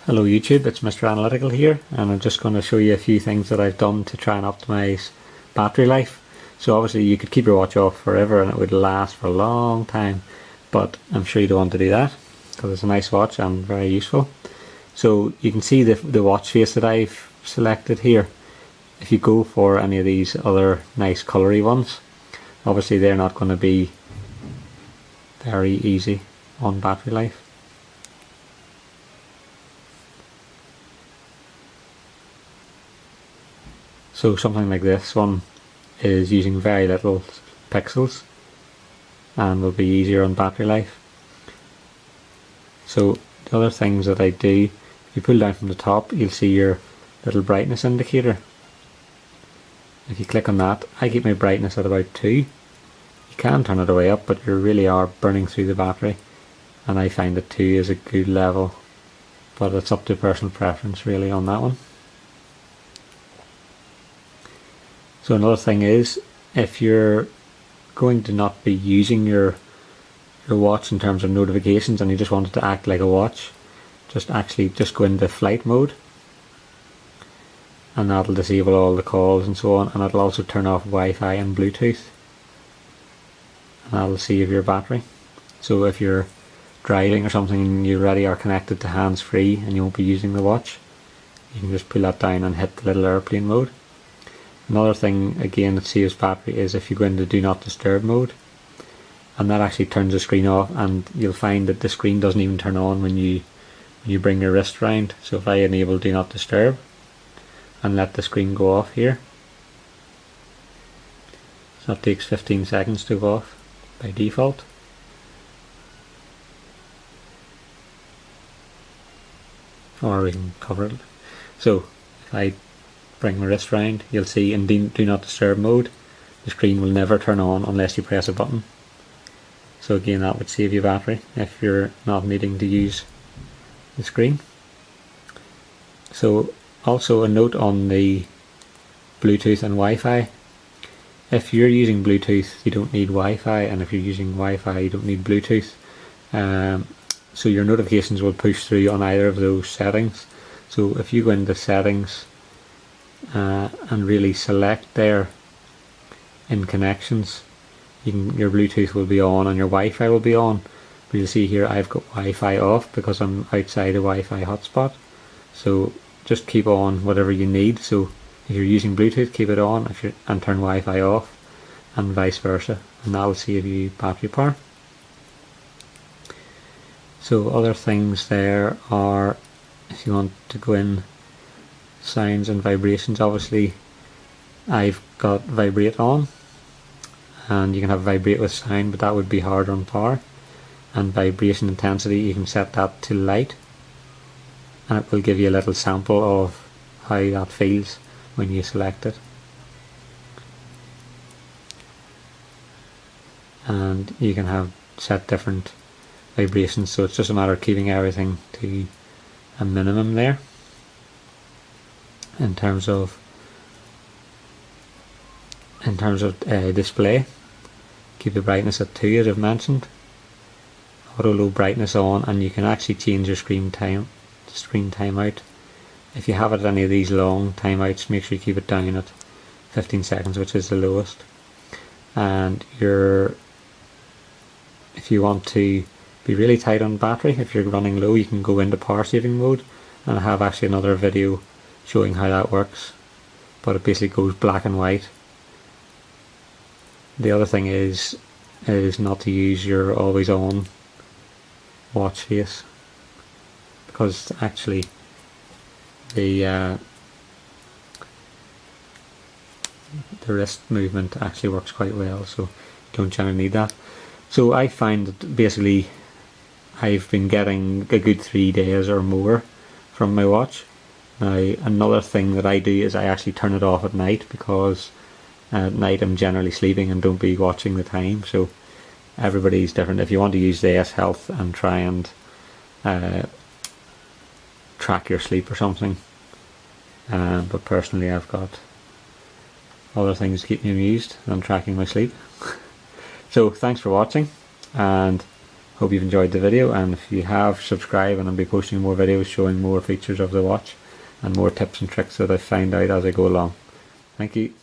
Hello YouTube, it's Mr. Analytical here, and I'm just going to show you a few things that I've done to try and optimize battery life. So obviously you could keep your watch off forever and it would last for a long time, but I'm sure you don't want to do that because it's a nice watch and very useful. So you can see the watch face that I've selected here. If you go for any of these other nice colory ones, obviously they're not going to be very easy on battery life. So something like this one is using very little pixels and will be easier on battery life. So the other things that I do, if you pull down from the top, you'll see your little brightness indicator. If you click on that, I keep my brightness at about 2. You can turn it way up, but you really are burning through the battery, and I find that 2 is a good level, but it's up to personal preference really on that one. So another thing is, if you're going to not be using your watch in terms of notifications and you just want it to act like a watch, just go into flight mode, and that'll disable all the calls and so on, and it'll also turn off Wi-Fi and Bluetooth, and that'll save your battery. So if you're driving or something and you already are connected to hands-free and you won't be using the watch, you can just pull that down and hit the little airplane mode. Another thing again that saves battery is if you go into do not disturb mode, and that actually turns the screen off, and you'll find that the screen doesn't even turn on when you bring your wrist round. So if I enable do not disturb and let the screen go off here, so that takes 15 seconds to go off by default. Or we can cover it. So if I bring my wrist round, you'll see in do not disturb mode the screen will never turn on unless you press a button. So again, that would save you battery if you're not needing to use the screen. So also a note on the Bluetooth and Wi-Fi. If you're using Bluetooth, you don't need Wi-Fi, and if you're using Wi-Fi, you don't need Bluetooth. So your notifications will push through on either of those settings. So if you go into settings and really select there in connections, your Bluetooth will be on and your Wi-Fi will be on, but you'll see here I've got Wi-Fi off because I'm outside a Wi-Fi hotspot. So just keep on whatever you need. So if you're using Bluetooth, keep it on, and turn Wi-Fi off, and vice versa, and that'll save you battery power. So other things there are, if you want to go in sounds and vibrations, obviously I've got vibrate on, and you can have vibrate with sound, but that would be harder on power. And vibration intensity, you can set that to light, and it will give you a little sample of how that feels when you select it. And you can have set different vibrations, so it's just a matter of keeping everything to a minimum there. In terms of display, keep the brightness at 2 as I've mentioned, auto low brightness on, and you can actually change your screen timeout. If you have it at any of these long timeouts, make sure you keep it down at 15 seconds, which is the lowest. And if you want to be really tight on battery, if you're running low, you can go into power saving mode, and I have actually another video showing how that works, but it basically goes black and white. The other thing is not to use your always on watch face, because actually the wrist movement actually works quite well, so you don't generally need that. So I find that basically I've been getting a good 3 days or more from my watch. Now another thing that I do is I actually turn it off at night, because at night I'm generally sleeping and don't be watching the time. So everybody's different. If you want to use the S Health and try and track your sleep or something, but personally I've got other things to keep me amused than tracking my sleep. So thanks for watching, and Hope you've enjoyed the video, and if you have, subscribe, and I'll be posting more videos showing more features of the watch and more tips and tricks that I find out as I go along. Thank you.